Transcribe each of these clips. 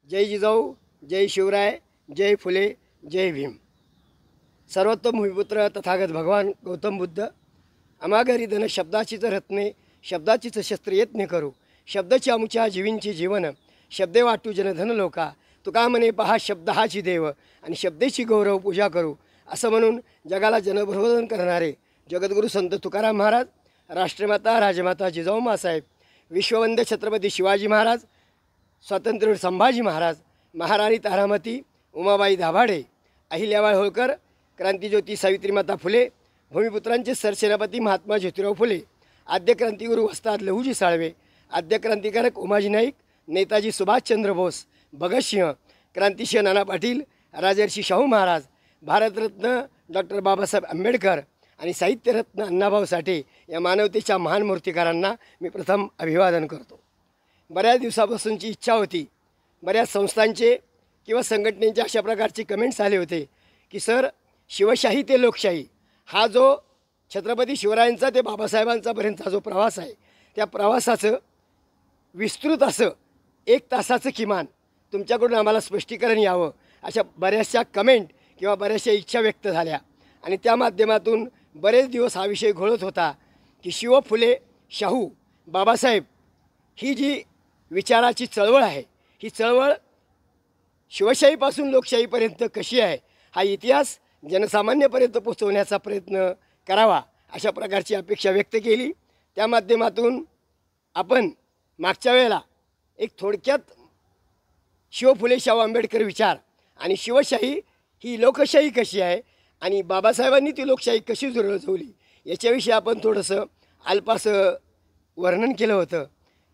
जय जिजाऊ, जय शिवराय, जय फुले, जय भीम। सर्वोत्तम भूमिपुत्र तथागत भगवान गौतम बुद्ध। अमाघरी धन शब्दाचीच रत्ने, शब्दाचीच शस्त्र यत्ने करू, शब्दाची आमुच्या जीवींची जीवन, शब्दे वाटू जनधन लोका, तुका म्हणे पहा शब्द हाची देव, आणि शब्देची गौरव पूजा करू, असं म्हणून जगाला जनप्रबोधन करणारे जगद्गुरू संत तुकाराम महाराज, राष्ट्रमाता राजमाता जिजाऊ माँसाहेब, विश्ववंद्य छत्रपती शिवाजी महाराज, स्वातंत्र्यवीर संभाजी महाराज, महाराणी तारामती, उमाबाई दाभाडे, अहिल्याबाई होळकर, क्रांतिज्योती सावित्रीमाता फुले, भूमिपुत्रांचे सरसेनापती महात्मा ज्योतिराव फुले, आद्य क्रांतिगुरू वस्ताद लहुजी साळवे, आद्य क्रांतिकारक उमाजी नाईक, नेताजी सुभाषचंद्र बोस, भगतसिंह, क्रांतिसिंह नाना पाटील, राजर्षी शाहू महाराज, भारतरत्न डॉक्टर बाबासाहेब आंबेडकर आणि साहित्यरत्न अण्णाभाऊ साठे या मानवतेच्या महान मूर्तिकारांना मी प्रथम अभिवादन करतो। बऱ्याच दिवसापासूनची इच्छा होती, बऱ्याच संस्थांचे किंवा संघटनेचे अशा प्रकारचे कमेंट्स आले होते की सर, शिवशाही ते लोकशाही हा जो छत्रपती शिवरायांचा ते बाबासाहेबांचा पर्यंतचा जो प्रवास आहे, त्या प्रवासाचं विस्तृत असं 1 तासाचं किमान तुमच्याकडून आम्हाला स्पष्टीकरण यावं, अशा बऱ्याचशा कमेंट किंवा बऱ्याचशा इच्छा व्यक्त झाल्या। आणि त्या माध्यमातून बरेच दिवस हा विषय घोळत होता की शिव फुले शाहू बाबासाहेब ही जी विचाराची चळवळ आहे, ही चळवळ शिवशाहीपासून लोकशाहीपर्यंत कशी आहे, हा इतिहास जनसामान्यपर्यंत पोहोचवण्याचा प्रयत्न करावा, अशा प्रकारची अपेक्षा व्यक्त केली। त्या माध्यमातून आपण मागच्या वेळेला एक थोडक्यात शिव फुले शाहू आंबेडकर विचार आणि शिवशाही ही लोकशाही कशी आहे आणि बाबासाहेबांनी ती लोकशाही कशी जुळवली याच्याविषयी आपण थोडंसं अल्पासं वर्णन केलं होतं।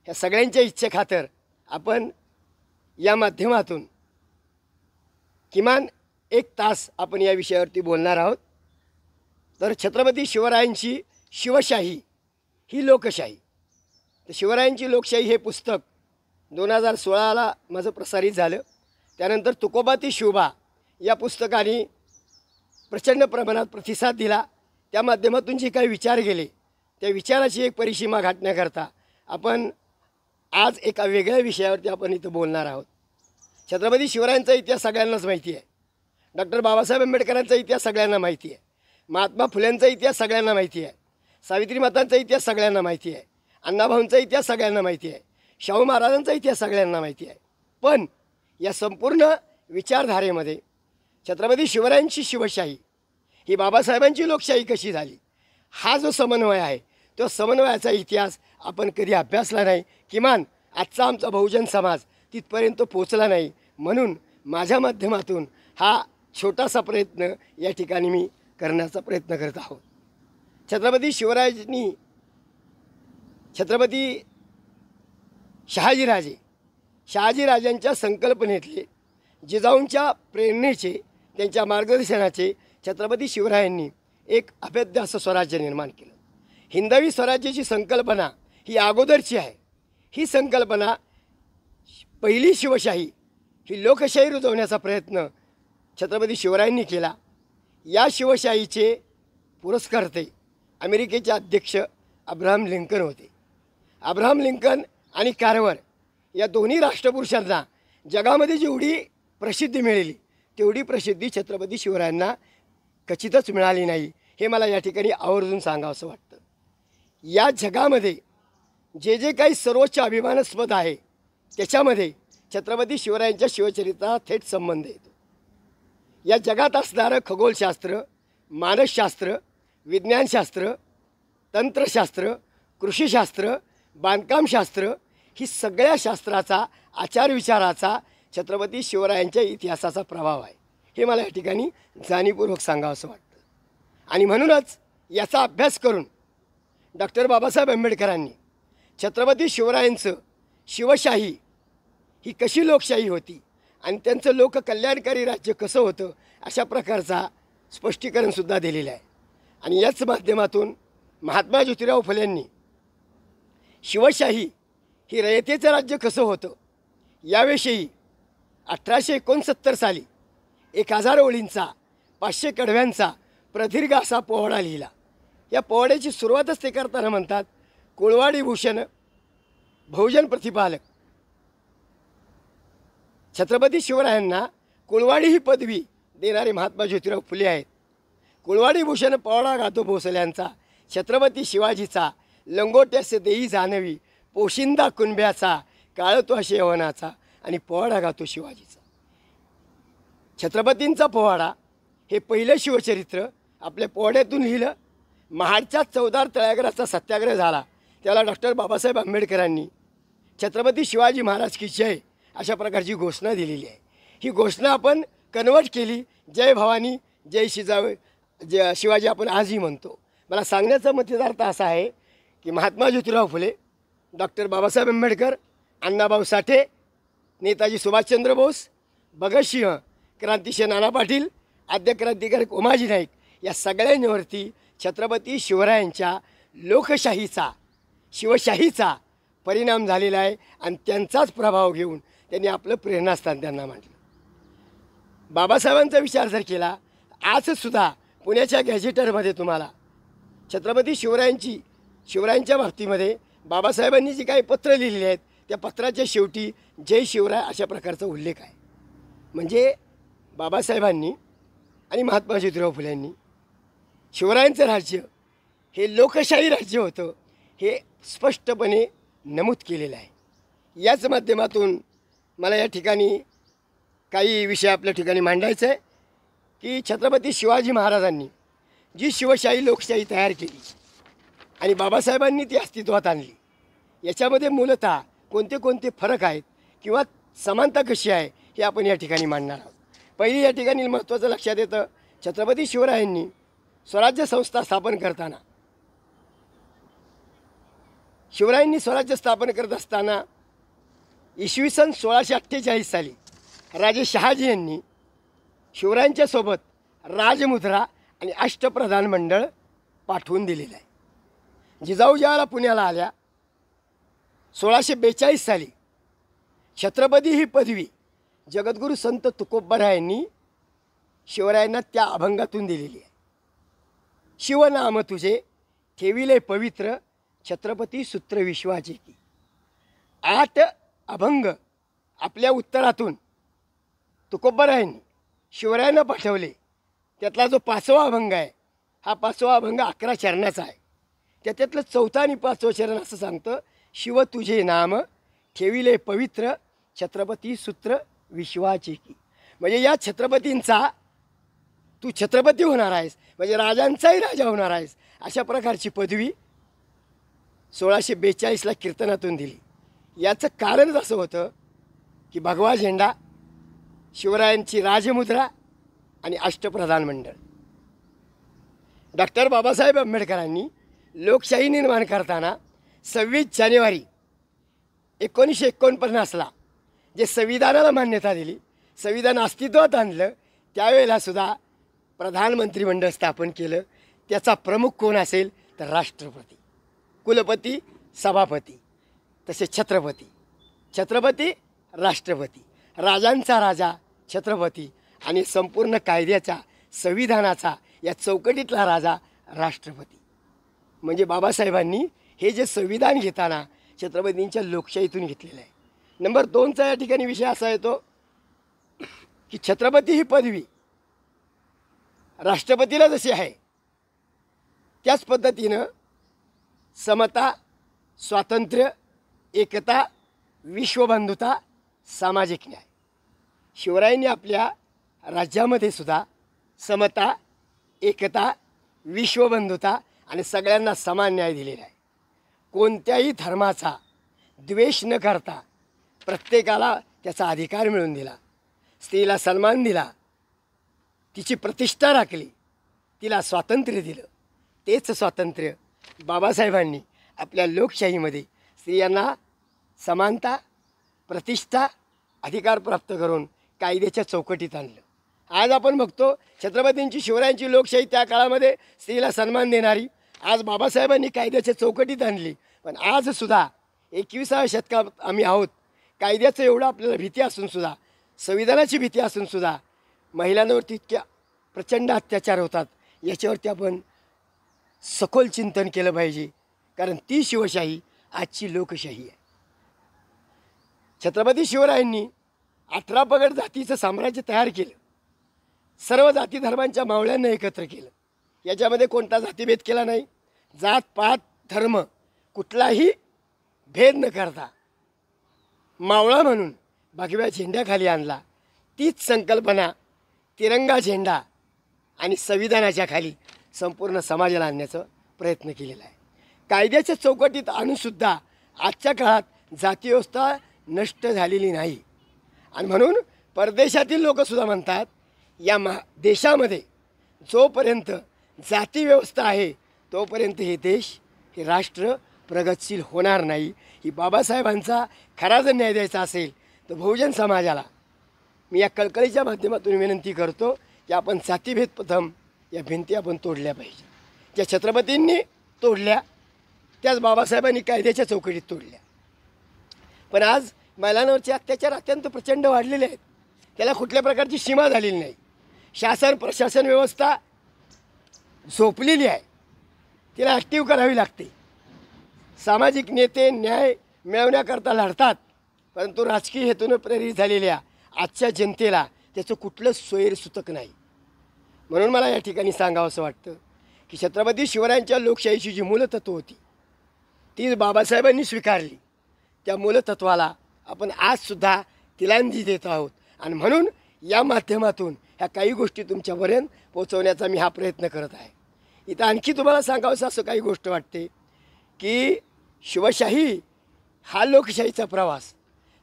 ह्या सगळ्यांच्या इच्छेखातर आपण या माध्यमातून किमान 1 तास आपण या विषयावरती बोलणार आहोत। तर छत्रपती शिवरायांची शिवशाही ही लोकशाही, तर शिवरायांची लोकशाही हे पुस्तक 2016ला माझं प्रसारित झालं। त्यानंतर तुकोबा ती शिवबा या पुस्तकाने प्रचंड प्रमाणात प्रतिसाद दिला। त्या माध्यमातून जे काही विचार गेले, त्या विचाराची एक परिसीमा गाठण्याकरता आपण आज एका वेगळ्या विषयावरती आपण इथं बोलणार आहोत। छत्रपती शिवरायांचा इतिहास सगळ्यांनाच माहिती आहे, डॉक्टर बाबासाहेब आंबेडकरांचा इतिहास सगळ्यांना माहिती आहे, महात्मा फुल्यांचा इतिहास सगळ्यांना माहिती आहे, सावित्री मातांचा इतिहास सगळ्यांना माहिती आहे, अण्णाभाऊंचा इतिहास सगळ्यांना माहिती आहे, शाहू महाराजांचा इतिहास सगळ्यांना माहिती आहे। पण या संपूर्ण विचारधारेमध्ये छत्रपती शिवरायांची शिवशाही ही बाबासाहेबांची लोकशाही कशी झाली, हा जो समन्वय आहे, तो समन्वयाचा इतिहास आपण कधी अभ्यासला नाही, किमान आजचा आमचा बहुजन समाज तिथपर्यंत पोचला नाही। म्हणून माझ्या माध्यमातून हा छोटासा प्रयत्न या ठिकाणी मी करण्याचा प्रयत्न करत आहोत। छत्रपती शिवरायांनी छत्रपती शहाजीराजांच्या संकल्पनेतले, जिजाऊंच्या प्रेरणेचे, त्यांच्या मार्गदर्शनाचे छत्रपती शिवरायांनी एक अभेद्य असं स्वराज्य निर्माण केलं। हिंदवी स्वराज्याची संकल्पना ही अगोदरची आहे। ही संकल्पना पहिली शिवशाही ही लोकशाही रुजवण्याचा प्रयत्न छत्रपती शिवरायांनी केला। या शिवशाहीचे पुरस्कर्ते अमेरिकेचे अध्यक्ष अब्राहम लिंकन होते। अब्राहम लिंकन आणि कार्वर या दोन्ही राष्ट्रपुरुषांना जगामध्ये जेवढी प्रसिद्धी मिळाली, तेवढी प्रसिद्धी छत्रपती शिवरायांना खचितच मिळाली नाही, हे मला या ठिकाणी आवर्जून सांगावंसं वाटतं। या जगामध्ये जे जे काही सर्वोच्च अभिमानास्पद आहे, त्याच्यामध्ये छत्रपती शिवरायांच्या शिवचरित्राचा थेट संबंध येतो। या जगात असणारं खगोलशास्त्र, मानसशास्त्र, विज्ञानशास्त्र, तंत्रशास्त्र, कृषीशास्त्र, बांधकामशास्त्र ही सगळ्या शास्त्राचा, आचारविचाराचा छत्रपती शिवरायांच्या इतिहासाचा प्रभाव आहे, हे मला या ठिकाणी जाणीवपूर्वक सांगावंसं वाटतं। आणि म्हणूनच याचा अभ्यास करून डॉक्टर बाबासाहेब आंबेडकरांनी छत्रपती शिवरायांचं शिवशाही ही कशी लोकशाही होती आणि त्यांचं लोककल्याणकारी राज्य कसं होतं, अशा प्रकारचा स्पष्टीकरणसुद्धा दिलेलं आहे। आणि याच माध्यमातून महात्मा ज्योतिराव फुलेंनी शिवशाही ही रयतेचं राज्य कसं होतं याविषयी 1869 साली 1000 ओळींचा 500 कडव्यांचा प्रदीर्घ असा पोवाडा लिहिला। या पोवाड्याची सुरुवातच ते करताना म्हणतात, कुळवाडी भूषण बहुजन प्रतिपालक छत्रपती शिवरायांना कुळवाडी ही पदवी देणारे महात्मा ज्योतिराव फुले आहेत. कुळवाडी भूषण पवाडा गातो भोसल्यांचा, छत्रपती शिवाजीचा लंगोट्यास देई जानवी, पोशिंदा कुणब्याचा काळतो असे यवनाचा आणि पोवाडा गातो शिवाजीचा. छत्रपतींचा पोवाडा हे पहिलं शिवचरित्र आपल्या पोवाड्यातून लिहिलं. महाडच्या 14 तळागराचा सत्याग्रह झाला त्याला डॉक्टर बाबासाहेब आंबेडकरांनी छत्रपती शिवाजी महाराज की जय अशा प्रकारची घोषणा दिलेली आहे. ही घोषणा आपण कन्वर्ट केली, जय भवानी जय जय शिवाजी आपण आजही म्हणतो. मला सांगण्याचा मतितार्थ असा आहे की महात्मा ज्योतिराव फुले, डॉक्टर बाबासाहेब आंबेडकर, अण्णाभाऊ साठे, नेताजी सुभाषचंद्र बोस, भगतसिंह, क्रांतिसिंह नाना पाटील, आद्य क्रांतिकारक उमाजी नाईक या सगळ्यांवरती छत्रपती शिवरायांच्या लोकशाहीचा शिवशाहीचा परिणाम झालेला आहे आणि त्यांचाच प्रभाव घेऊन त्यांनी आपलं प्रेरणास्थान त्यांना मांडलं. बाबासाहेबांचा विचार जर केला, आजसुद्धा पुण्याच्या गॅझेटरमध्ये तुम्हाला छत्रपती शिवरायांच्या बाबतीमध्ये बाबासाहेबांनी जी काही पत्र लिहिलेली आहेत त्या पत्राच्या शेवटी जय शिवराय अशा प्रकारचा उल्लेख आहे. म्हणजे बाबासाहेबांनी आणि महात्मा ज्योतिराव फुल्यांनी शिवरायांचं राज्य हे लोकशाही राज्य होतं हे स्पष्टपणे नमूद केलेलं आहे. याच माध्यमातून मला या ठिकाणी काही विषय आपल्या ठिकाणी मांडायचं आहे की छत्रपती शिवाजी महाराजांनी जी शिवशाही लोकशाही तयार केली आणि बाबासाहेबांनी ती अस्तित्वात आणली, याच्यामध्ये मूलतः कोणते कोणते फरक आहेत किंवा समानता कशी आहे हे आपण या ठिकाणी मांडणार आहोत. पहिली या ठिकाणी महत्त्वाचं लक्षात येतं, छत्रपती शिवरायांनी स्वराज्य संस्था स्थापन करताना स्वराज्य स्थापन करत असताना इसवी सन 1648 साली राजे शहाजी यांनी शिवरायांच्या सोबत राजमुद्रा आणि अष्टप्रधान मंडळ पाठवून दिलेलं आहे. जिजाऊ ज्यावेळेला पुण्याला आल्या 1642 साली छत्रपती ही पदवी जगद्गुरू संत तुकोबरायांनी शिवरायांना त्या अभंगातून दिलेली आहे. शिवनाम तुझे ठेविले पवित्र छत्रपती सूत्र विश्वाचे की. 8 अभंग आपल्या उत्तरातून तुकोबरायांनी शिवरायांना पाठवले. त्यातला जो 5वा अभंग आहे हा 5वा अभंग 11 चरणाचा आहे. त्यातलं 4थं आणि 5वं चरण असं सांगतं, शिव तुझे नाम ठेविले पवित्र छत्रपती सूत्र विश्वाचे की. म्हणजे या छत्रपतींचा तू छत्रपती होणार आहेस, म्हणजे राजांचाही राजा होणार आहेस अशा प्रकारची पदवी 1642ला कीर्तनातून दिली. याचं कारणच असं होतं की भगवा झेंडा, शिवरायांची राजमुद्रा आणि अष्टप्रधान मंडळ. डॉक्टर बाबासाहेब आंबेडकरांनी लोकशाही निर्माण करताना 26 जानेवारी 1949ला जे संविधानाला मान्यता दिली, संविधान अस्तित्वात आणलं, त्यावेळेला सुद्धा प्रधानमंत्री मंडळ स्थापन केलं. त्याचा प्रमुख कोण असेल तर राष्ट्रपती, कुलपती, सभापती, तसे छत्रपती राष्ट्रपती, राजांचा राजा छत्रपती आणि संपूर्ण कायद्याच्या संविधानाचा या चौकटीतला राजा राष्ट्रपती. म्हणजे बाबासाहेबांनी हे जे संविधान घेताना छत्रपतींच्या लोकशाहीतून घेतलेलं आहे. नंबर 2चा या ठिकाणी विषय असा येतो की छत्रपती ही पदवी राष्ट्रपतीला जशी आहे त्याच पद्धतीनं समता, स्वातंत्र्य, एकता, विश्वबंधुता, सामाजिक न्याय. शिवरायांनी आपल्या राज्यामध्ये सुद्धा समता, एकता, विश्वबंधुता आणि सगळ्यांना समान न्याय दिलेला आहे. कोणत्याही धर्माचा द्वेष न करता प्रत्येकाला त्याचा अधिकार मिळवून दिला. स्त्रीला सन्मान दिला, तिची प्रतिष्ठा राखली, तिला स्वातंत्र्य दिलं. तेच स्वातंत्र्य बाबासाहेबांनी आपल्या लोकशाहीमध्ये स्त्रियांना समानता, प्रतिष्ठा, अधिकार प्राप्त करून कायद्याच्या चौकटीत आणलं. आज आपण बघतो छत्रपतींची शिवरायांची लोकशाही त्या काळामध्ये स्त्रीला सन्मान देणारी, आज बाबासाहेबांनी कायद्याच्या चौकटीत आणली. पण आजसुद्धा 21व्या शतकात आम्ही आहोत. कायद्याचं एवढं आपल्याला भीती असूनसुद्धा, संविधानाची भीती असूनसुद्धा महिलांवरती इतक्या प्रचंड अत्याचार होतात. याच्यावरती आपण सखोल चिंतन केलं पाहिजे, कारण ती शिवशाही आजची लोकशाही आहे. छत्रपती शिवरायांनी 18 पगड जातीचं साम्राज्य तयार केलं. सर्व जाती धर्मांच्या मावळ्यांना एकत्र केलं. याच्यामध्ये कोणता जातीभेद केला नाही. जात पात धर्म कुठलाही भेद न करता मावळा म्हणून भगव्या झेंड्याखाली आणला. तीच संकल्पना तिरंगा झेंडा आणि संविधानाच्या खाली संपूर्ण समाजाला आणण्याचा प्रयत्न केलेला आहे. कायद्याच्या चौकटीत आणूनसुद्धा आजच्या काळात जातीव्यवस्था नष्ट झालेली नाही. आणि म्हणून परदेशातील लोकंसुद्धा म्हणतात या देशामध्ये जोपर्यंत जातीव्यवस्था आहे तोपर्यंत हे देश, हे राष्ट्र प्रगतशील होणार नाही. ही बाबासाहेबांचा खरा जर न्याय द्यायचा असेल तर बहुजन समाजाला मी या कळकळीच्या माध्यमातून विनंती करतो की आपण जातीभेद प्रथम या भिंती आपण तोडल्या पाहिजे. ज्या छत्रपतींनी तोडल्या त्याच बाबासाहेबांनी कायद्याच्या चौकटीत तोडल्या. पण आज महिलांवरचे अत्याचार अत्यंत प्रचंड वाढलेले आहेत. त्याला कुठल्या प्रकारची सीमा झालेली नाही. शासन प्रशासन व्यवस्था झोपलेली आहे. तिला ॲक्टिव्ह करावी लागते. सामाजिक नेते न्याय मिळवण्याकरता लढतात, परंतु राजकीय हेतूनं प्रेरित झालेल्या आजच्या जनतेला त्याचं कुठलंच सोयीसुतक नाही. म्हणून मला या ठिकाणी सांगावंसं वाटतं की छत्रपती शिवरायांच्या लोकशाहीची जी मूलतत्व होती ती बाबासाहेबांनी स्वीकारली. त्या मूलतत्वाला आपण आजसुद्धा तिलांजी देत आहोत. आणि म्हणून या माध्यमातून ह्या काही गोष्टी तुमच्यापर्यंत पोहोचवण्याचा मी हा प्रयत्न करत आहे. इथं आणखी तुम्हाला सांगावंसं असं काही गोष्ट वाटते की शिवशाही हा लोकशाहीचा प्रवास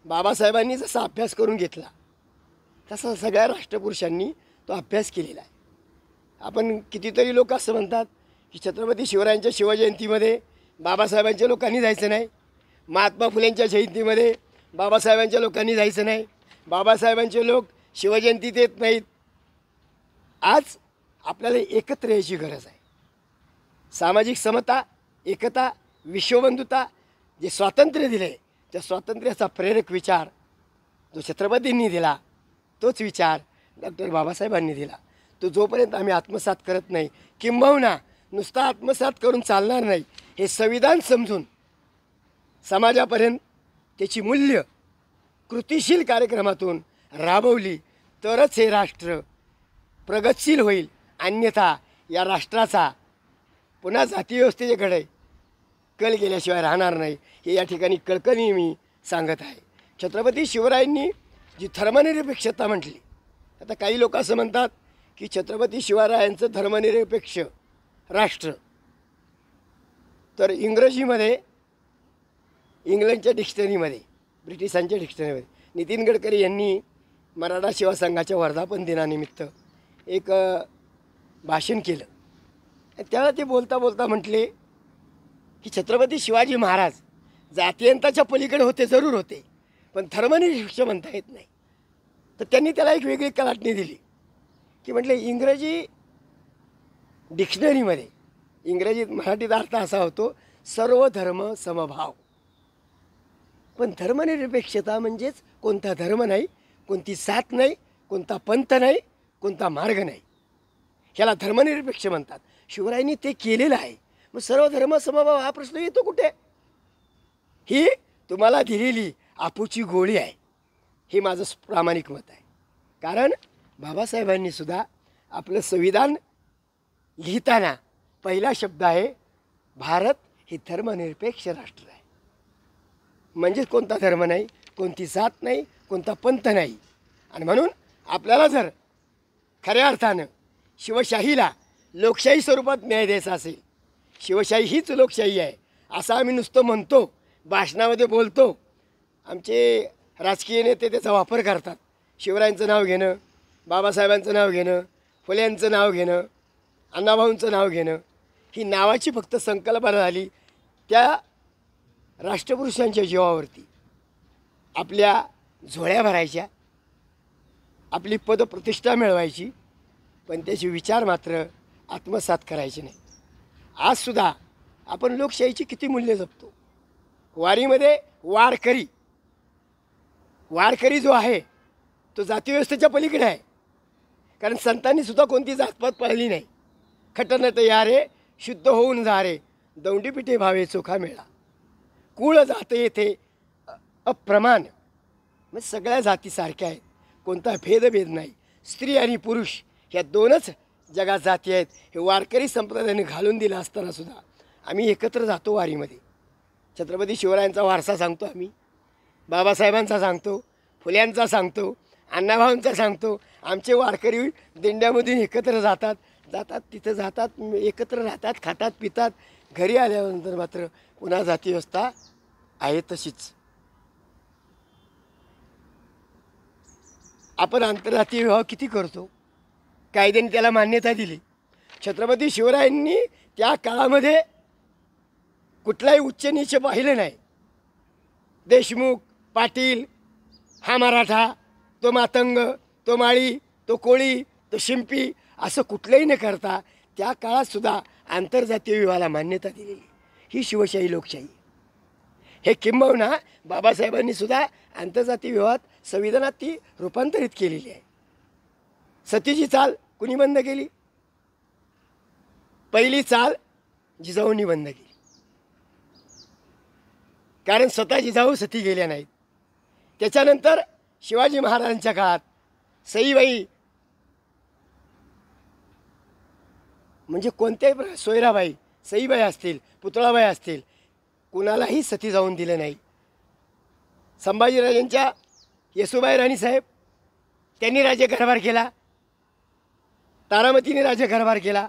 बाबासाहेबांनी जसा अभ्यास करून घेतला तसा सगळ्या राष्ट्रपुरुषांनी तो अभ्यास केलेला आहे. आपण कितीतरी लोक असं म्हणतात की छत्रपती शिवरायांच्या शिवजयंतीमध्ये बाबासाहेबांच्या लोकांनी जायचं नाही, महात्मा फुलेंच्या जयंतीमध्ये बाबासाहेबांच्या लोकांनी जायचं नाही, बाबासाहेबांचे लोक शिवजयंतीत येत नाहीत. आज आपल्याला एकत्र यायची गरज आहे. सामाजिक समता, एकता, विश्वबंधुता जे स्वातंत्र्य दिले त्या स्वातंत्र्याचा प्रेरक विचार जो छत्रपतींनी दिला तोच विचार डॉक्टर बाबासाहेबांनी दिला. तो जोपर्यंत आम्ही आत्मसात करत नाही, किंबहुना नुसता आत्मसात करून चालणार नाही, हे संविधान समजून समाजापर्यंत त्याची मूल्य कृतिशील कार्यक्रमातून राबवली तरच हे राष्ट्र प्रगतशील होईल. अन्यथा या राष्ट्राचा पुन्हा जातीव्यवस्थेकडे कल गेल्याशिवाय राहणार नाही. हे या ठिकाणी कळकळीने मी सांगत आहे. छत्रपती शिवरायांनी जी धर्मनिरपेक्षता म्हटली, आता काही लोक असं म्हणतात की छत्रपती शिवरायांचं धर्मनिरपेक्ष राष्ट्र, तर इंग्रजीमध्ये इंग्लंडच्या डिक्शनरीमध्ये ब्रिटिशांच्या डिक्शनरीमध्ये नितीन गडकरी यांनी मराठा सेवा संघाच्या वर्धापन दिनानिमित्त एक भाषण केलं. त्याला ते बोलता बोलता म्हटले की छत्रपती शिवाजी महाराज जातीयंताच्या पलीकडे होते, जरूर होते, पण धर्मनिरपेक्ष म्हणता येत नाही. तर त्यांनी त्याला एक वेगळी कलाटणी दिली की म्हटले इंग्रजी डिक्शनरीमध्ये इंग्रजीत मराठीत अर्थ असा होतो सर्व धर्म समभाव. पण धर्मनिरपेक्षता म्हणजेच कोणता धर्म नाही, कोणती जात नाही, कोणता पंथ नाही, कोणता मार्ग नाही, ह्याला धर्मनिरपेक्ष म्हणतात. शिवरायांनी ते केलेलं आहे. मग सर्व धर्म समभाव हा प्रश्न येतो कुठे? ही तुम्हाला दिलेली आपूची गोळी आहे. हे माझं प्रामाणिक मत आहे. कारण बाबासाहेबांनी सुद्धा आपलं संविधान लिहिताना पहिला शब्द आहे भारत हे धर्मनिरपेक्ष राष्ट्र आहे. म्हणजे कोणता धर्म नाही, कोणती जात नाही, कोणता पंथ नाही. आणि म्हणून आपल्याला जर खऱ्या अर्थानं शिवशाहीला लोकशाही स्वरूपात न्याय द्यायचा असेल, शिवशाही हीच लोकशाही आहे असं आम्ही नुसतं म्हणतो, भाषणामध्ये बोलतो, आमचे राजकीय नेते त्याचा वापर करतात. शिवरायांचं नाव घेणं, बाबासाहेबांचं नाव घेणं, फुल्यांचं नाव घेणं, अण्णाभाऊंचं नाव घेणं, ही नावाची फक्त संकल्पना झाली. त्या राष्ट्रपुरुषांच्या जीवावरती आपल्या झोळ्या भरायच्या, आपली पदप्रतिष्ठा मिळवायची, पण त्याचे विचार मात्र आत्मसात करायचे नाही. आजसुद्धा आपण लोकशाहीची किती मूल्य जपतो. वारीमध्ये वारकरी जो आहे तो जातीव्यवस्थेच्या पलीकडे आहे. कारण संतांनीसुद्धा कोणती जातपात पाळली नाही. खटनट या रे शुद्ध होऊन जा रे, दौंडीपिठे भावे चोखा मेळा, कुळ जात येथे अप्रमाण. मग सगळ्या जाती सारख्या आहेत, कोणता भेदभेद नाही. स्त्री आणि पुरुष ह्या दोनच जगात जाती आहेत. हे वारकरी संप्रदायाने घालून दिलं असताना सुद्धा आम्ही एकत्र जातो वारीमध्ये. छत्रपती शिवरायांचा वारसा सांगतो आम्ही, बाबासाहेबांचा सांगतो, फुल्यांचा सांगतो, अण्णाभाऊंचा सांगतो. आमचे वारकरी दिंड्यामधून एकत्र जातात तिथं जातात, एकत्र राहतात, खातात पितात. घरी आल्यानंतर मात्र पुन्हा जाती व्यवस्था आहे तशीच. आपण आंतरजातीय विवाह किती करतो, कायद्याने त्याला मान्यता दिली. छत्रपती शिवरायांनी त्या काळामध्ये कुठलाही उच्च नीच पाहिलं नाही. देशमुख, पाटील, हा मराठा, तो मातंग, तो माळी, तो कोळी, तो शिंपी असं कुठलंही न करता त्या काळातसुद्धा आंतरजातीय विवाहाला मान्यता दिलेली. ही शिवशाही लोकशाही. हे किंबहुना बाबासाहेबांनी सुद्धा आंतरजातीय विवाहात संविधानात ती रूपांतरित केलेली आहे. सतीची चाल कुणी बंद केली? पहिली चाल जिजाऊंनी बंद केली. कारण स्वतः जिजाऊ सती गेल्या नाहीत. त्याच्यानंतर शिवाजी महाराजांच्या काळात सईबाई म्हणजे कोणत्याही सोयराबाई, सईबाई असतील, पुतळाबाई असतील, कुणालाही सती जाऊन दिलं नाही. संभाजीराजांच्या येसुबाई राणीसाहेब त्यांनी राज्यकारभार केला, तारामतीने राज्यकारभार केला.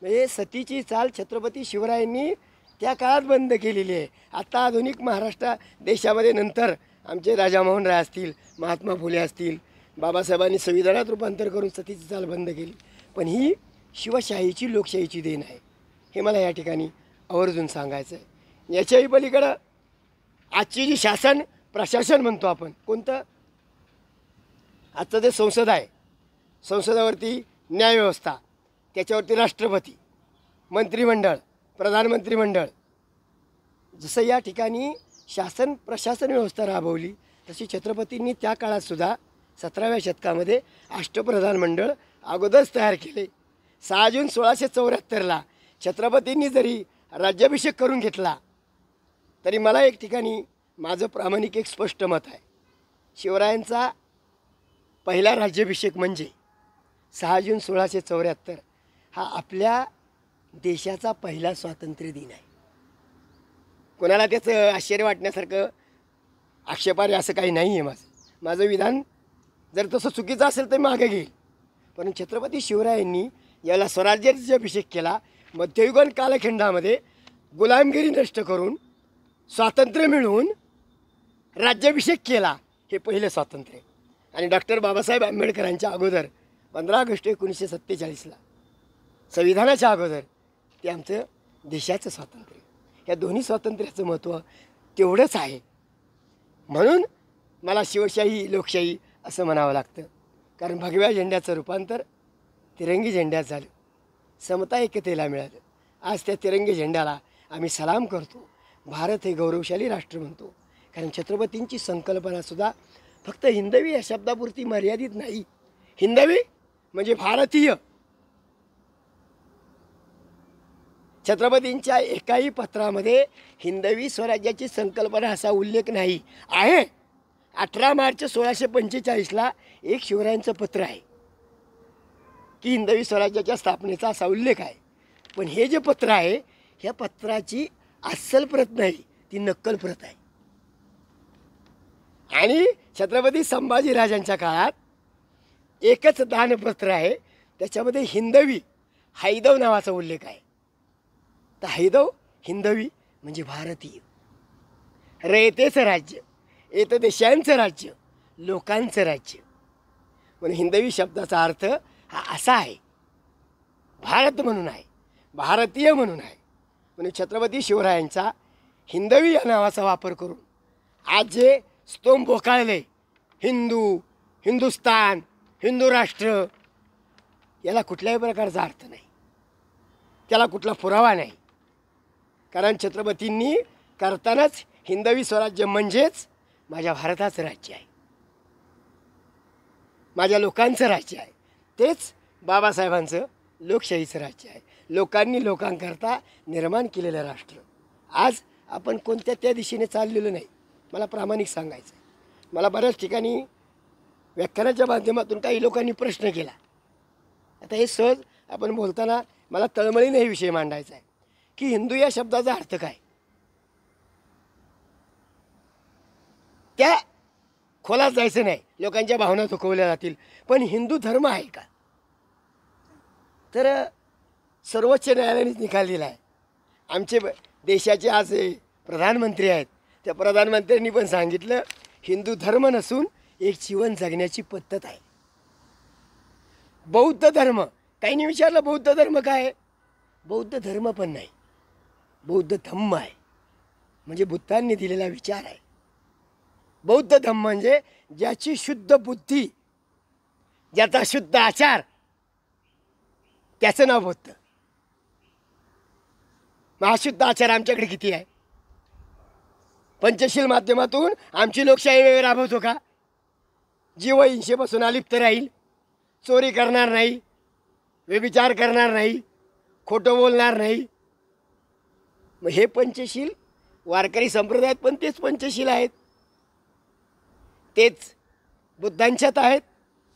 म्हणजे सतीची चाल छत्रपती शिवरायांनी त्या काळात बंद केलेली आहे. आता आधुनिक महाराष्ट्र देशामध्ये नंतर आमचे राजामोहन राय असतील, महात्मा फुले असतील, बाबासाहेबांनी संविधानात रूपांतर करून सतीची चाल बंद केली. पण ही शिवशाहीची लोकशाहीची देण आहे, हे मला या ठिकाणी आवर्जून सांगायचं आहे. याच्याही पलीकडं आजची जी शासन प्रशासन म्हणतो आपण, कोणतं आजचं जे संसद आहे, संसदावरती न्यायव्यवस्था, त्याच्यावरती राष्ट्रपती, मंत्रिमंडळ, प्रधानमंत्रिमंडळ, जसं या ठिकाणी शासन प्रशासन व्यवस्था राबवली तशी छत्रपतींनी त्या काळातसुद्धा 17व्या शतकामध्ये अष्टप्रधान मंडळ अगोदरच तयार केले. 6 जून 1674ला छत्रपतींनी जरी राज्याभिषेक करून घेतला तरी मला एक ठिकाणी माझं प्रामाणिक एक स्पष्ट मत आहे, शिवरायांचा पहिला राज्याभिषेक म्हणजे 6 जून 1674 हा आपल्या देशाचा पहिला स्वातंत्र्य दिन आहे. कोणाला त्याचं आश्चर्य वाटण्यासारखं आक्षेपार्ह असं काही नाही आहे. माझं विधान जर तसं चुकीचं असेल तर मागे घेईल. पण छत्रपती शिवरायांनी याला स्वराज्याचा अभिषेक केला. मध्ययुगीन कालखंडामध्ये गुलामगिरी नष्ट करून स्वातंत्र्य मिळवून राज्याभिषेक केला, हे पहिलं स्वातंत्र्य. आणि डॉक्टर बाबासाहेब आंबेडकरांच्या अगोदर 15 ऑगस्ट 1947ला संविधानाच्या अगोदर ते आमचं देशाचं स्वातंत्र्य. या दोन्ही स्वातंत्र्याचं महत्त्व तेवढंच आहे. म्हणून मला शिवशाही लोकशाही असं म्हणावं लागतं. कारण भगव्या झेंड्याचं रूपांतर तिरंगी झेंड्यात झालं, समता एकतेला मिळालं. आज त्या तिरंगी झेंड्याला आम्ही सलाम करतो. भारत हे गौरवशाली राष्ट्र म्हणतो. कारण छत्रपतींची संकल्पनासुद्धा फक्त हिंदवी या शब्दापुरती मर्यादित नाही. हिंदवी म्हणजे भारतीय. छत्रपतींच्या एकाही पत्रामध्ये हिंदवी स्वराज्याची संकल्पना असा उल्लेख नाही आहे. 18 मार्च 1645ला एक शिवरायांचं पत्र आहे की हिंदवी स्वराज्याच्या स्थापनेचा असा उल्लेख आहे. पण हे जे पत्र आहे, ह्या पत्राची अस्सल प्रत नाही, ती नक्कल प्रत आहे. आणि छत्रपती संभाजीराजांच्या काळात एकच दानपत्र आहे, त्याच्यामध्ये हिंदवी हैदव नावाचा उल्लेख आहे. तर हैदव हिंदवी म्हणजे भारतीय. रयतेचं राज्य, येत देशांचं राज्य, लोकांचं राज्य. म्हणून हिंदवी शब्दाचा अर्थ हा असा आहे, भारत म्हणून आहे, भारतीय म्हणून आहे. म्हणून छत्रपती शिवरायांचा हिंदवी या नावाचा वापर करून आज जे स्तोम बोकाळले, हिंदू, हिंदुस्तान, हिंदू राष्ट्र, याला कुठल्याही प्रकारचा अर्थ नाही, त्याला कुठला पुरावा नाही. कारण छत्रपतींनी करतानाच हिंदवी स्वराज्य म्हणजेच माझ्या भारताचं राज्य आहे, माझ्या लोकांचं राज्य आहे. तेच बाबासाहेबांचं लोकशाहीचं राज्य आहे, लोकांनी लोकांकरता निर्माण केलेलं राष्ट्र. आज आपण कोणत्या त्या दिशेने चाललेलो नाही, मला प्रामाणिक सांगायचं आहे. मला बऱ्याच ठिकाणी व्याख्यानाच्या माध्यमातून काही लोकांनी प्रश्न केला. आता हे सहज आपण बोलताना मला तळमळीने हे विषय मांडायचा आहे की हिंदू या शब्दाचा अर्थ काय. त्या खोलात जायचं नाही, लोकांच्या भावना दुखवल्या जातील. पण हिंदू धर्म आहे का, तर सर्वोच्च न्यायालयानेच निकाल दिला आहे. आमचे देशाचे आज प्रधानमंत्री आहेत, त्या प्रधानमंत्र्यांनी पण सांगितलं हिंदू धर्म नसून एक जीवन जगण्याची पद्धत आहे. बौद्ध धर्म, काहींनी विचारलं बौद्ध धर्म काय आहे. बौद्ध धर्म पण नाही, बौद्ध धम्म आहे, म्हणजे बुद्धांनी दिलेला विचार आहे. बौद्ध धम्म म्हणजे ज्याची शुद्ध बुद्धी, ज्याचा शुद्ध आचार, त्याचं नाव बौद्ध. महाशुद्ध आचार आमच्याकडे किती आहे. पंचशील माध्यमातून आमची लोकशाही राबवतो का. जीव हिंसेपासून अलिप्त राहील, चोरी करणार नाही, व्यभिचार करणार नाही, खोटं बोलणार नाही. मग हे पंचशील वारकरी संप्रदायात पण तेच पंचशील आहेत, तेच बुद्धांच्यात आहेत.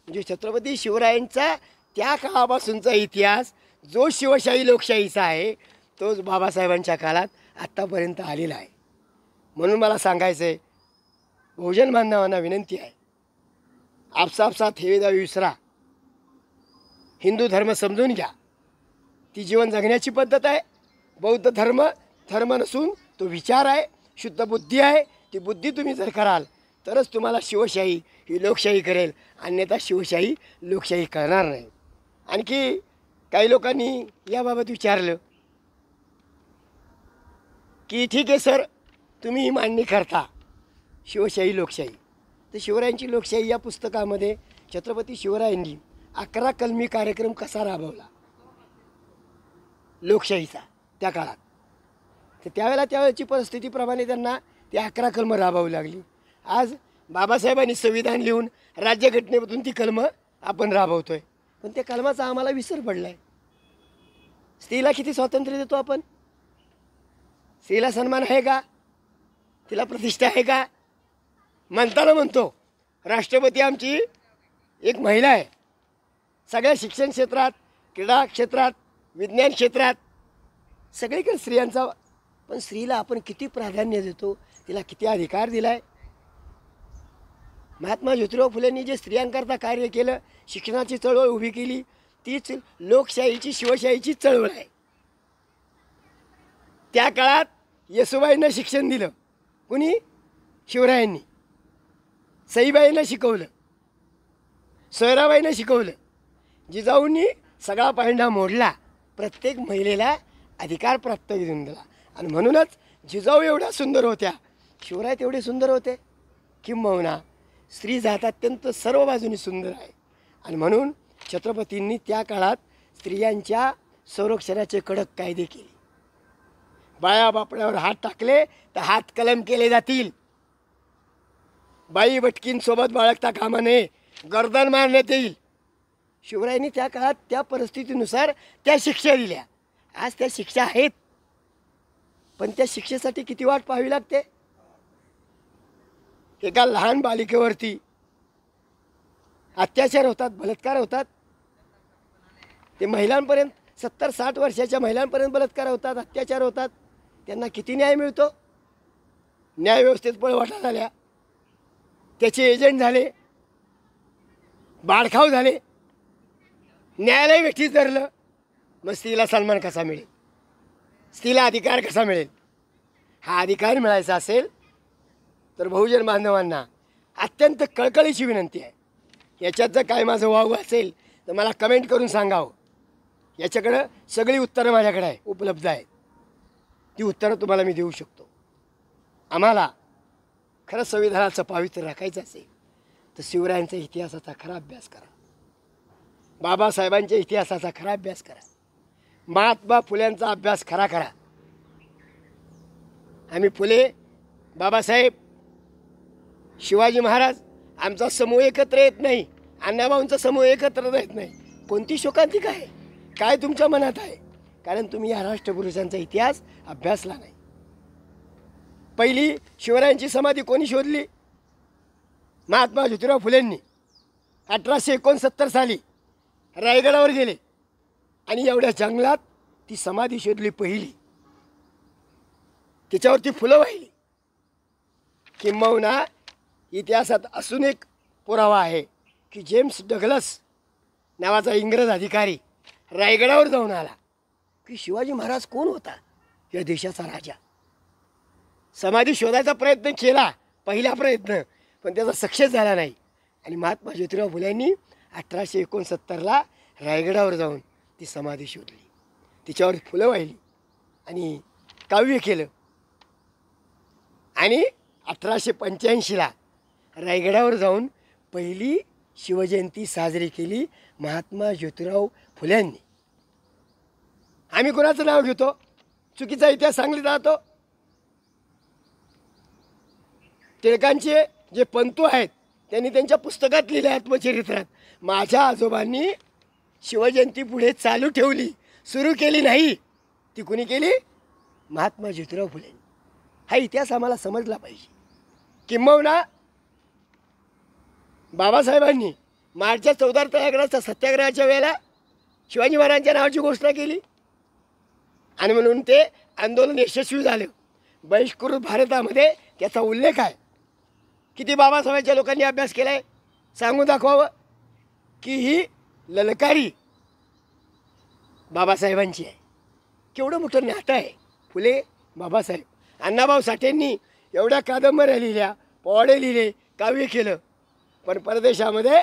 म्हणजे छत्रपती शिवरायांचा त्या काळापासूनचा इतिहास जो शिवशाही लोकशाहीचा आहे तोच बाबासाहेबांच्या काळात आत्तापर्यंत आलेला आहे. म्हणून मला सांगायचं आहे, बहुजन बांधवांना विनंती आहे, आपसापसात हेवेदावे विसरा, हिंदू धर्म समजून घ्या. ती जीवन जगण्याची पद्धत आहे. बौद्ध धर्म धर्म नसून तो विचार आहे, शुद्ध बुद्धी आहे. ती बुद्धी तुम्ही जर कराल तरच तुम्हाला शिवशाही ही लोकशाही करेल, अन्यथा शिवशाही लोकशाही करणार नाही. आणखी काही लोकांनी याबाबत विचारलं की ठीक आहे सर, तुम्ही ही मांडणी करता शिवशाही लोकशाही, तर शिवरायांची लोकशाही या पुस्तकामध्ये छत्रपती शिवरायांनी 11 कलमी कार्यक्रम कसा राबवला लोकशाहीचा त्या काळात, तर त्यावेळेची परिस्थितीप्रमाणे त्यांना ते 11 कलमं राबवावी लागली. आज बाबासाहेबांनी संविधान लिहून राज्यघटनेमधून ती कलमं आपण राबवतो आहे, पण त्या कलमाचा आम्हाला विसर पडला आहे. स्त्रीला किती स्वातंत्र्य देतो आपण, स्त्रीला सन्मान आहे का, तिला प्रतिष्ठा आहे का. म्हणताना म्हणतो राष्ट्रपती आमची एक महिला आहे. सगळ्या शिक्षण क्षेत्रात, क्रीडा क्षेत्रात, विज्ञान क्षेत्रात सगळीकडे स्त्रियांचा, पण स्त्रीला आपण किती प्राधान्य देतो, तिला किती अधिकार दिला आहे. महात्मा ज्योतिराव फुलेंनी जे स्त्रियांकरता कार्य केलं, शिक्षणाची चळवळ उभी केली, तीच लोकशाहीची शिवशाहीची चळवळ आहे. त्या काळात येसूबाईंना शिक्षण दिलं कुणी, शिवरायांनी. सईबाईंना शिकवलं, सोयराबाईंना शिकवलं, जिजाऊंनी सगळा पायंडा मोडला, प्रत्येक महिलेला अधिकार प्राप्त करून दिला. आणि म्हणूनच जिजाऊ एवढ्या सुंदर होत्या, शिवराय तेवढे सुंदर होते. किंबहुना स्त्री जात अत्यंत सर्व बाजूनी सुंदर आहे. आणि म्हणून छत्रपतींनी त्या काळात स्त्रियांच्या संरक्षणाचे कडक कायदे केले. बाया बापड्यावर हात टाकले तर हात कलम केले जातील. बाई बटकींसोबत बाळगता कामा नये, गर्दन मारण्यात येईल. शिवरायांनी त्या काळात त्या परिस्थितीनुसार त्या शिक्षा दिल्या. आज त्या शिक्षा आहेत, पण त्या शिक्षेसाठी किती वाट पाहावी लागते. एका लहान बालिकेवरती अत्याचार होतात, बलात्कार होतात, ते महिलांपर्यंत 70-60 वर्षाच्या महिलांपर्यंत बलात्कार होतात, अत्याचार होतात. त्यांना किती न्याय मिळतो. न्यायव्यवस्थेत पळवाटा झाल्या, त्याचे एजंट झाले, बाडखाव झाले, न्यायालय वेठीच धरलं. मग स्त्रीला सन्मान कसा मिळेल, स्त्रीला अधिकार कसा मिळेल. हा अधिकार मिळायचा असेल तर बहुजन बांधवांना अत्यंत कळकळीची विनंती आहे, याच्यात जर काय माझं वाव असेल तर मला कमेंट करून सांगावं. याच्याकडं सगळी उत्तरं माझ्याकडे आहे, उपलब्ध आहेत. ती उत्तरं तुम्हाला मी देऊ शकतो. आम्हाला खरं संविधानाचं पावित्र्य राखायचं असेल तर शिवरायांच्या इतिहासाचा खरा अभ्यास करा, बाबासाहेबांच्या इतिहासाचा खरा अभ्यास करा, महात्मा फुल्यांचा अभ्यास खरा करा. आम्ही फुले, बाबासाहेब, शिवाजी महाराज आमचा समूह एकत्र येत नाही, अण्णाभाऊंचा समूह एकत्र येत नाही. कोणती शोकांतिका आहे, काय तुमच्या मनात आहे, कारण तुम्ही या राष्ट्रपुरुषांचा इतिहास अभ्यासला नाही. पहिली शिवरायांची समाधी कोणी शोधली, महात्मा ज्योतिराव फुलेंनी 1869 साली रायगडावर गेले आणि एवढ्या जंगलात ती समाधी शोधली पहिली. त्याच्यावरती फुलं वाहिली. किंबहुना इतिहासात असून एक पुरावा आहे की जेम्स डग्लस नावाचा इंग्रज अधिकारी रायगडावर जाऊन आला की शिवाजी महाराज कोण होता, या देशाचा राजा. समाधी शोधायचा प्रयत्न केला, पहिला प्रयत्न, पण त्याचा सक्सेस झाला नाही. आणि महात्मा ज्योतिराव फुलेंनी 1869ला रायगडावर जाऊन ती समाधी शोधली, तिच्यावर फुलं वाहिली आणि काव्य केलं. आणि 1885ला रायगडावर जाऊन पहिली शिवजयंती साजरी केली महात्मा ज्योतिराव फुल्यांनी. आम्ही कोणाचं नाव घेतो, चुकीचा इतिहास सांगली जातो. टिळकांचे जे पंतू आहेत त्यांनी त्यांच्या पुस्तकात लिहिले, आत्मचरित्रात, माझ्या आजोबांनी शिवजयंती पुढे चालू ठेवली, सुरू केली नाही. ती कुणी केली? महात्मा ज्योतिराव फुले. हा इतिहास आम्हाला समजला पाहिजे. किंबहुना बाबासाहेबांनी मार्चच्या 14 तारखेला सत्याग्रहाच्या वेळेला शिवाजी महाराजांच्या नावाची घोषणा केली आणि म्हणून ते आंदोलन यशस्वी झालं. बहिष्कृत भारतामध्ये त्याचा उल्लेख आहे. किती बाबासाहेबांच्या लोकांनी अभ्यास केला आहे सांगून दाखवावं की ही ललकारी बाबासाहेबांची आहे. केवढं मोठं नातं आहे फुले बाबासाहेब. अण्णाभाऊ साठेंनी एवढ्या कादंबऱ्या लिहिल्या, पोवाडे लिहिले, काव्य केलं, पण परदेशामध्ये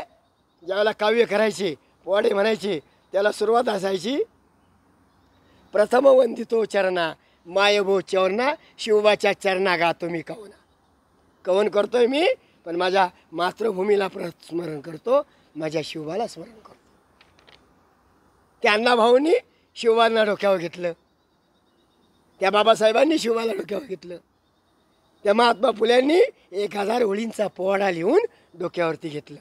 ज्यावेळेला काव्य करायचे, पोवाडे म्हणायचे, त्याला सुरुवात असायची, प्रथम वंदितो चरणा मायभो चरणा शिवबाच्या चरणा गातो मी कवना. कवन करतोय मी, पण माझ्या मातृभूमीला स्मरण करतो, माझ्या शिवबाला स्मरण करतो. त्या अण्णाभाऊंनी शिवबांना डोक्यावर घेतलं, त्या बाबासाहेबांनी शिवबाला डोक्यावर घेतलं, त्या महात्मा फुल्यांनी 1000 ओळींचा पोवाडा लिहून डोक्यावरती घेतलं.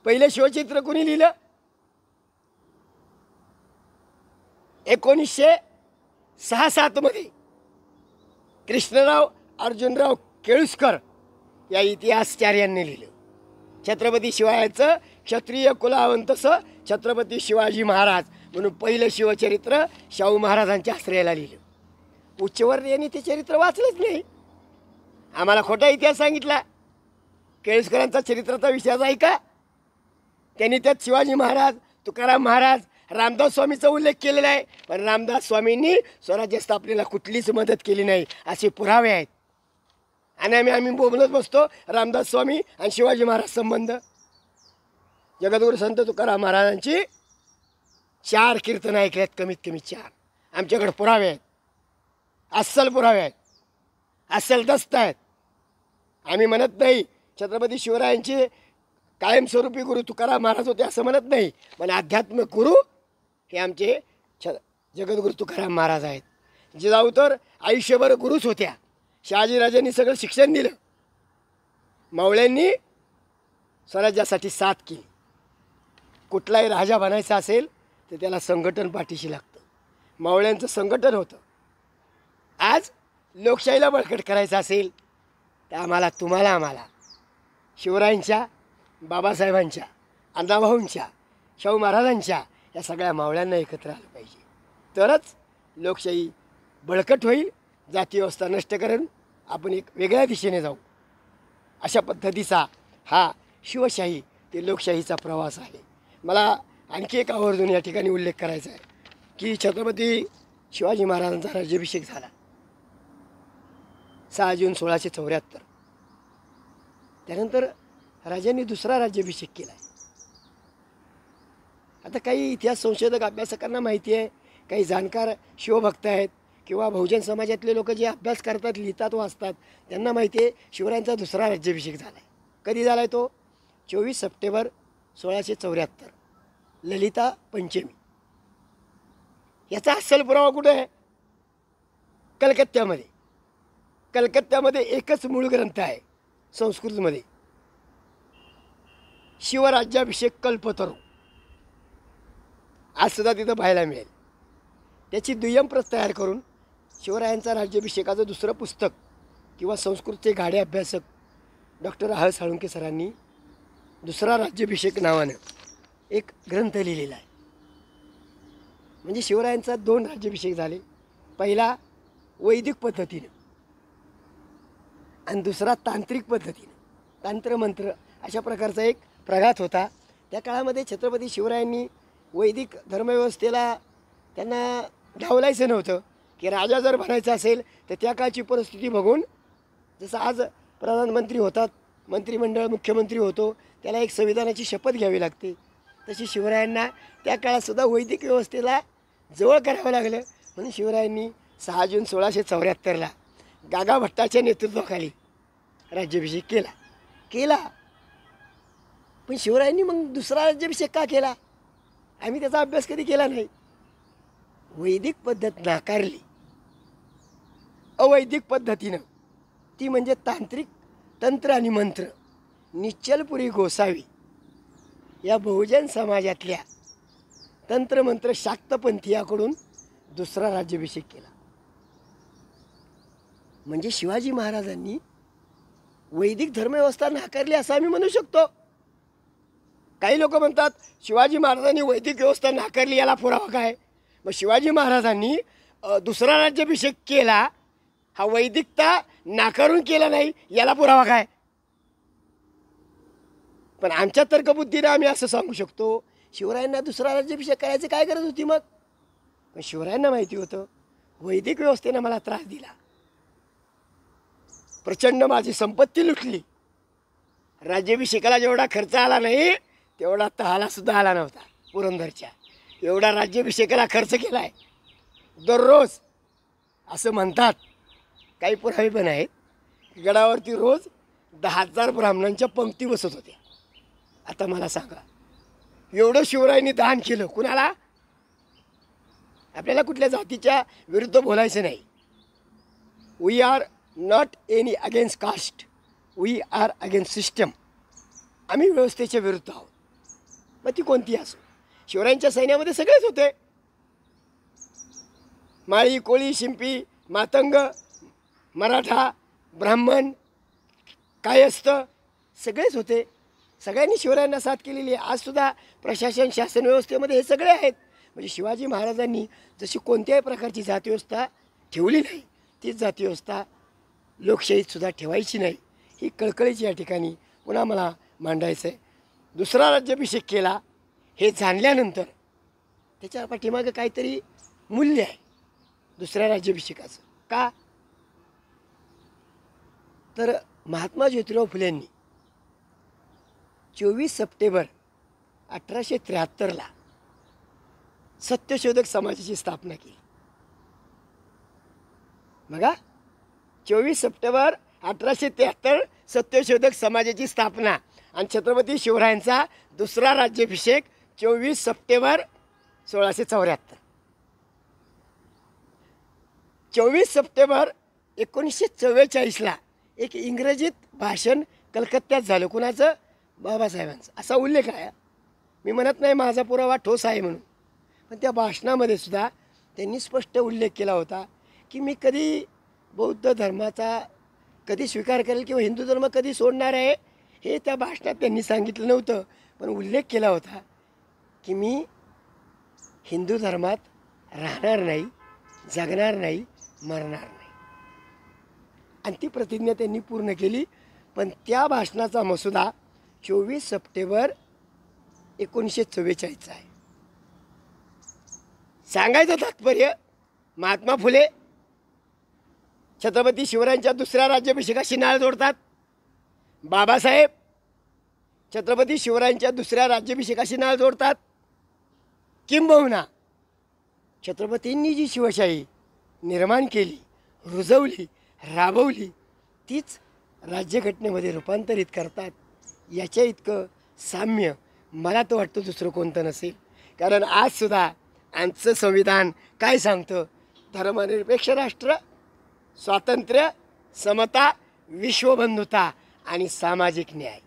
पहिले शिवचित्र कोणी लिहिलं? 1906-07 मध्ये कृष्णराव अर्जुनराव केळुस्कर या इतिहासचार्यांनी लिहिलं. छत्रपती शिवायांचं क्षत्रिय कुलावंतस छत्रपती शिवाजी महाराज म्हणून पहिलं शिवचरित्र शाहू महाराजांच्या आश्रयाला लिहिलं. उच्चवर्णीय यांनी ते चरित्र वाचलंच नाही, आम्हाला खोटा इतिहास सांगितला. केळुस्करांचा चरित्राचा विषयाचा आहे का? त्यांनी त्यात शिवाजी महाराज, तुकाराम महाराज, रामदास स्वामीचा उल्लेख केलेला आहे, पण रामदास स्वामींनी स्वराज्य स्थापनेला कुठलीच मदत केली नाही असे पुरावे आहेत. आणि आम्ही बोलत बसतो रामदास स्वामी आणि शिवाजी महाराज संबंध. जगद्गुरू संत तुकाराम महाराजांची 4 कीर्तनं ऐकल्यात, कमीत कमी 4. आमच्याकडे पुरावे आहेत, अस्सल पुरावे आहेत, अस्सल दस्त आहेत. आम्ही म्हणत नाही छत्रपती शिवरायांचे कायमस्वरूपी गुरु तुकाराम महाराज होते असं म्हणत नाही, पण आध्यात्मिक गुरु हे आमचे जगद्गुरू तुकाराम महाराज आहेत. जिजाऊ तर आयुष्यभर गुरुच होत्या. शहाजीराजांनी सगळं शिक्षण दिलं, मावळ्यांनी स्वराज्यासाठी साथ केली. कुठलाही राजा बनायचा असेल तर त्याला संघटन पाठीशी लागतं. मावळ्यांचं संघटन होतं. आज लोकशाहीला बळकट करायचं असेल तर आम्हाला शिवरायांच्या, बाबासाहेबांच्या, अण्णाभाऊंच्या, शाहू महाराजांच्या या सगळ्या मावळ्यांना एकत्र आलं पाहिजे, तरच लोकशाही बळकट होईल. जाती व्यवस्था नष्ट करून आपण एक वेगळ्या दिशेने जाऊ. अशा पद्धतीचा हा शिवशाही ते लोकशाहीचा प्रवास आहे. मला आणखी एक आवर्जून या ठिकाणी उल्लेख करायचा आहे की छत्रपती शिवाजी महाराजांचा राज्याभिषेक झाला 6 जून 1674. त्यानंतर राजांनी दुसरा राज्याभिषेक केला आहे. आता काही इतिहास संशोधक अभ्यासकांना माहिती आहे, काही जाणकार शिवभक्त आहेत किंवा बहुजन समाजातले लोक जे अभ्यास करतात, लिहितात, वाचतात, त्यांना माहिती आहे शिवरायांचा दुसरा राज्याभिषेक झाला आहे. कधी झाला आहे तो? 24 सप्टेंबर 1674, ललिता पंचमी. याचा अस्सल पुरावा कुठे आहे? कलकत्त्यामध्ये. कलकत्त्यामध्ये एकच मूळ ग्रंथ आहे संस्कृतमध्ये, शिवराज्याभिषेक कल्पतरू. आज सुद्धा तिथं पाहायला मिळेल. त्याची दुय्यम प्रत तयार करून शिवरायांचा राज्याभिषेकाचं दुसरं पुस्तक किंवा संस्कृतचे गाडे अभ्यासक डॉक्टर आह साळुंके सरांनी दुसरा राज्याभिषेक नावानं एक ग्रंथ लिहिलेला आहे. म्हणजे शिवरायांचा 2 राज्याभिषेक झाले. पहिला वैदिक पद्धतीनं आणि दुसरा तांत्रिक पद्धतीनं, तंत्रमंत्र अशा प्रकारचा एक प्रघात होता. त्या काळामध्ये छत्रपती शिवरायांनी वैदिक धर्मव्यवस्थेला त्यांना डावलायचं नव्हतं की राजा जर बनायचं असेल तर त्या काळची परिस्थिती बघून, जसं आज प्रधानमंत्री होतात, मंत्रिमंडळ मुख्यमंत्री होतो, त्याला एक संविधानाची शपथ घ्यावी लागते, तशी शिवरायांना त्या काळातसुद्धा वैदिक व्यवस्थेला जवळ करावं लागलं. म्हणून शिवरायांनी 6 जून 1674ला गागा भट्टाच्या नेतृत्वाखाली राज्याभिषेक केला. पण शिवरायांनी मग दुसरा राज्याभिषेक का केला? आम्ही त्याचा अभ्यास कधी केला नाही. वैदिक पद्धत नाकारली, अवैदिक पद्धतीनं, ती म्हणजे तांत्रिक तंत्र आणि मंत्र, निश्चलपुरी गोसावी या बहुजन समाजातल्या तंत्रमंत्र शाक्तपंथीयाकडून दुसरा राज्याभिषेक केला. म्हणजे शिवाजी महाराजांनी वैदिक धर्मव्यवस्था नाकारली असं आम्ही म्हणू शकतो. काही लोक म्हणतात शिवाजी महाराजांनी वैदिक व्यवस्था नाकारली, याला पुरावा काय? मग शिवाजी महाराजांनी दुसरा राज्याभिषेक केला, हा वैदिकता नाकारून केला नाही, याला पुरावा काय? पण आमच्या तर्कबुद्धीने आम्ही असं सांगू शकतो, शिवरायांना दुसरा राज्याभिषेक करायची काय गरज होती मग? पण शिवरायांना माहिती होतं वैदिक व्यवस्थेनं मला त्रास दिला, प्रचंड माझी संपत्ती लुटली, राज्याभिषेकाला जेवढा खर्च आला नाही तेवढा तहालासुद्धा आला नव्हता पुरंदरच्या, एवढा राज्याभिषेकाला खर्च केला आहे दररोज असं म्हणतात. काही पुरावे पण आहेत. गडावरती रोज 10,000 ब्राह्मणांच्या पंक्ती बसत होत्या. आता मला सांगा, एवढं शिवरायांनी दान केलं कुणाला? आपल्याला कुठल्या जातीच्या विरुद्ध बोलायचं नाही. We are not any against caste, we are against system. आम्ही व्यवस्थेच्या विरुद्ध आहोत, मग ती कोणती असो. शिवरायांच्या सैन्यामध्ये सगळेच होते, माळी, कोळी, शिंपी, मातंग, मराठा, ब्राह्मण, कायस्थ सगळेच होते. सगळ्यांनी शिवरायांना साथ केलेली आहे. आजसुद्धा प्रशासन शासन व्यवस्थेमध्ये हे सगळे आहेत. म्हणजे शिवाजी महाराजांनी जशी कोणत्याही प्रकारची जातीव्यवस्था ठेवली नाही, तीच जातीव्यवस्था लोकशाहीतसुद्धा ठेवायची नाही, ही कळकळीची या ठिकाणी पुन्हा मला मांडायचं आहे. दुसरा राज्याभिषेक केला हे जाणल्यानंतर त्याच्या पाठीमागं काहीतरी मूल्य आहे दुसऱ्या राज्याभिषेकाचं. का? तर महात्मा ज्योतिराव फुलेंनी 24 सप्टेंबर 1873ला सत्यशोधक समाजाची स्थापना केली. बघा, 24 सप्टेंबर 1873 सत्यशोधक समाजाची स्थापना आणि छत्रपती शिवरायांचा दुसरा राज्याभिषेक 24 सप्टेंबर 1674. 24 सप्टेंबर 1944ला एक इंग्रजीत भाषण कलकत्त्यात झालं. कुणाचं? बाबासाहेबांचं. असा उल्लेख आहे. मी म्हणत नाही माझा पुरावा ठोस आहे म्हणून, पण त्या भाषणामध्ये सुद्धा त्यांनी स्पष्ट उल्लेख केला होता की मी कधी बौद्ध धर्माचा कधी स्वीकार करेल किंवा हिंदू धर्म कधी सोडणार आहे हे त्या भाषणात त्यांनी सांगितलं नव्हतं, पण उल्लेख केला होता की मी हिंदू धर्मात राहणार नाही, जगणार नाही, मरणार नाही. आणि ती प्रतिज्ञा त्यांनी पूर्ण केली. पण त्या भाषणाचा मसुदा 24 सप्टेंबर 1944चा आहे. सांगायचं तात्पर्य, महात्मा फुले छत्रपती शिवरायांच्या दुसऱ्या राज्याभिषेकाशी नाळ जोडतात. बाबासाहेब छत्रपती शिवरायांच्या दुसऱ्या राज्याभिषेकाशी नाळ जोडतात. किंबहुना छत्रपतींनी जी शिवशाही निर्माण केली, रुजवली, राबवली, तीच राज्यघटनेमध्ये रूपांतरित करतात. याच्या इतकं साम्य मला तर वाटतं दुसरं कोणतं नसेल. कारण आजसुद्धा आमचं संविधान काय सांगतं? धर्मनिरपेक्ष राष्ट्र, स्वातंत्र्य, समता, विश्वबंधुता आणि सामाजिक न्याय,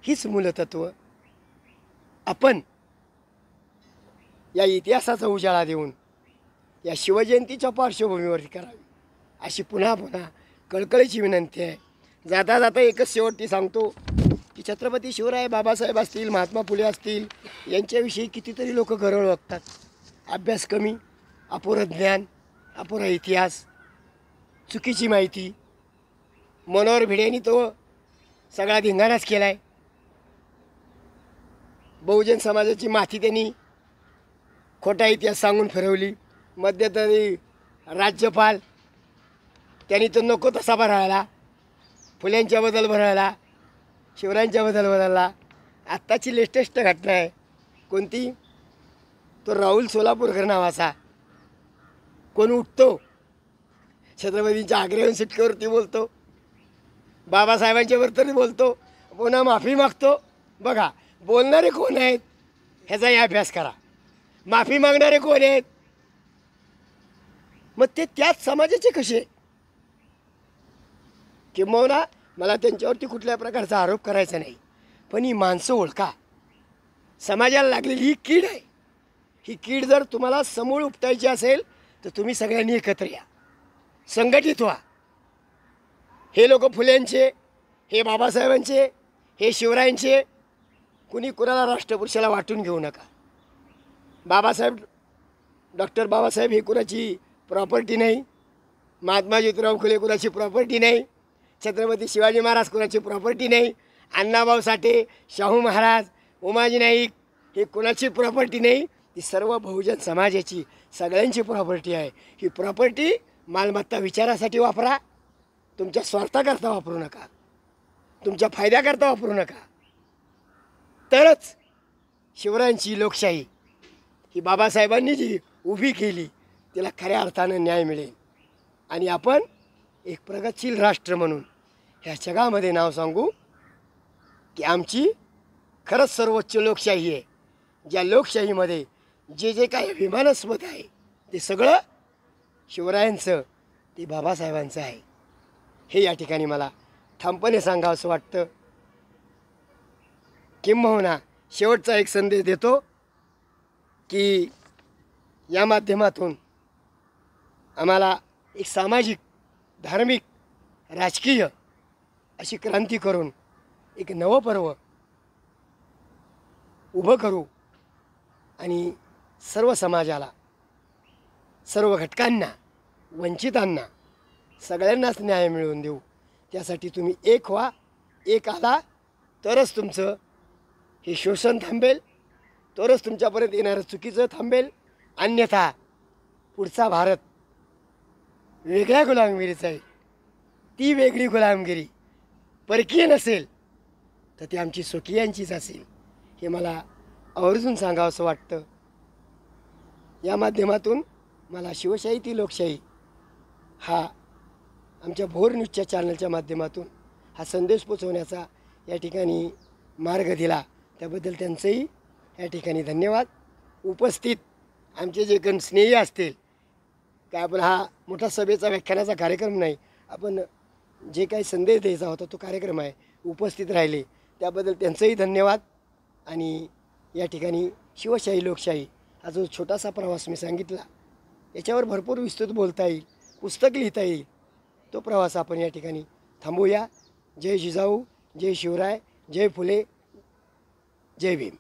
हीच मूलतत्व आपण या इतिहासाचा उजाळा देऊन या शिवजयंतीच्या पार्श्वभूमीवर करावी अशी पुन्हा पुन्हा कळकळीची विनंती आहे. जाता जाता एकच शेवटी सांगतो की छत्रपती शिवराय बाबासाहेब असतील, महात्मा फुले असतील, यांच्याविषयी कितीतरी लोक गरळ वागतात. अभ्यास कमी, अपुरं ज्ञान, अपुरा इतिहास, चुकीची माहिती. मनोहर भिडेंनी तो सगळा धिंगाणाच केला आहे. बहुजन समाजाची माथी त्यांनी खोटा इतिहास सांगून फिरवली. मध्यंतरी राज्यपाल त्यांनी तो नको तसा भरायला, फुल्यांच्याबद्दल भरायला, शिवरायांच्याबद्दल भरायला. आत्ताची लेटेस्ट घटना आहे कोणती, तो राहुल सोलापूरकर नावाचा कोण उठतो, छत्रपतींच्या आग्र्याहून सुटकेवरती बोलतो, बाबासाहेबांच्यावर तरी बोलतो, पुन्हा माफी मागतो. बघा बोलणारे कोण आहेत ह्याचाही अभ्यास करा. माफी मागणारे कोण आहेत, मग ते त्याच समाजाचे कसे. किंबहुना मला त्यांच्यावरती कुठल्या प्रकारचा आरोप करायचा नाही, पण ही माणसं ओळखा. समाजाला लागलेली ही कीड आहे. ही कीड जर तुम्हाला समूळ उपटायची असेल तर तुम्ही सगळ्यांनी एकत्र या, संघटित व्हा. हे लोक फुल्यांचे, हे बाबासाहेबांचे, हे शिवरायांचे, कुणी कुणाला राष्ट्रपुरुषाला वाटून घेऊ नका. बाबासाहेब, डॉक्टर बाबासाहेब हे कुणाची प्रॉपर्टी नाही. महात्मा ज्योतिराव फुले कुणाची प्रॉपर्टी नाही. छत्रपती शिवाजी महाराज कुणाची प्रॉपर्टी नाही. अण्णाभाऊ साठे, शाहू महाराज, उमाजी नाईक हे कुणाची प्रॉपर्टी नाही. ती सर्व बहुजन समाजाची, सगळ्यांची प्रॉपर्टी आहे. ही प्रॉपर्टी मालमत्ता विचारासाठी वापरा, तुमच्या स्वार्थाकरता वापरू नका, तुमच्या फायद्याकरता वापरू नका. तरच शिवरायांची लोकशाही ही बाबासाहेबांनी जी उभी केली तिला खऱ्या अर्थानं न्याय मिळेल आणि आपण एक प्रगतशील राष्ट्र म्हणून ह्या जगामध्ये नाव सांगू की आमची खरंच सर्वोच्च लोकशाही आहे. ज्या लोकशाहीमध्ये जे जे काही अभिमानास्पद आहे ते सगळं शिवरायांचं, ते बाबासाहेबांचं आहे. हे या ठिकाणी मला ठामपणे सांगावं असं वाटतं. किंबहुना शेवटचा एक संदेश देतो की या माध्यमातून आम्हाला एक सामाजिक, धार्मिक, राजकीय अशी क्रांती करून एक नवं पर्व उभं करू आणि सर्व समाजाला, सर्व घटकांना, वंचितांना, सगळ्यांनाच न्याय मिळवून देऊ. त्यासाठी तुम्ही एक व्हा. एक आला तरच तुमचं हे शोषण थांबेल, तरच तुमच्यापर्यंत येणारं चुकीचं थांबेल. अन्यथा पुढचा भारत वेगळ्या गुलामगिरीचा आहे. ती वेगळी गुलामगिरी परकीय नसेल तर ती आमची स्वकीयांचीच असेल. हे मला आवर्जून सांगावं असं वाटतं. या माध्यमातून मला शिवशाही ती लोकशाही हा आमच्या भोर न्यूजच्या चॅनलच्या माध्यमातून हा संदेश पोचवण्याचा या ठिकाणी मार्ग दिला, त्याबद्दल त्यांचंही या ठिकाणी धन्यवाद. उपस्थित आमचे जे कोण स्नेही असतील, काय आपण हा मोठा सभेचा व्याख्यानाचा कार्यक्रम नाही, आपण जे काही संदेश द्यायचा होता तो कार्यक्रम आहे, उपस्थित राहिले त्याबद्दल त्यांचंही धन्यवाद. आणि या ठिकाणी शिवशाही लोकशाही हा जो छोटासा प्रवास मी सांगितला याच्यावर भरपूर विस्तृत बोलता येईल, पुस्तक लिहिता येईल. तो प्रवास आपण या ठिकाणी थांबवूया. जय जिजाऊ, जय शिवराय, जय फुले, जय भीम.